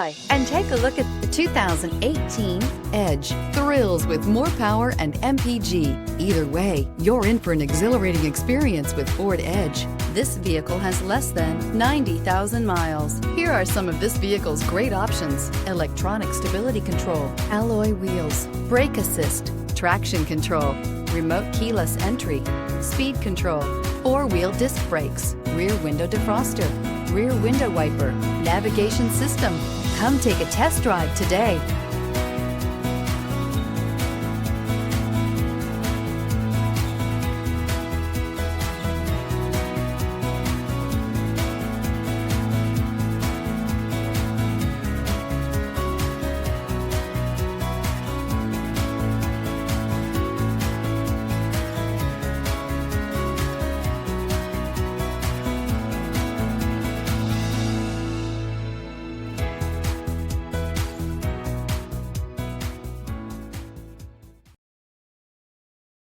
Hi, and take a look at the 2018 Edge. Thrills with more power and MPG. Either way, you're in for an exhilarating experience with Ford Edge. This vehicle has less than 90,000 miles. Here are some of this vehicle's great options: electronic stability control, alloy wheels, brake assist, traction control, remote keyless entry, speed control, four-wheel disc brakes, rear window defroster, rear window wiper, navigation system. Come take a test drive today.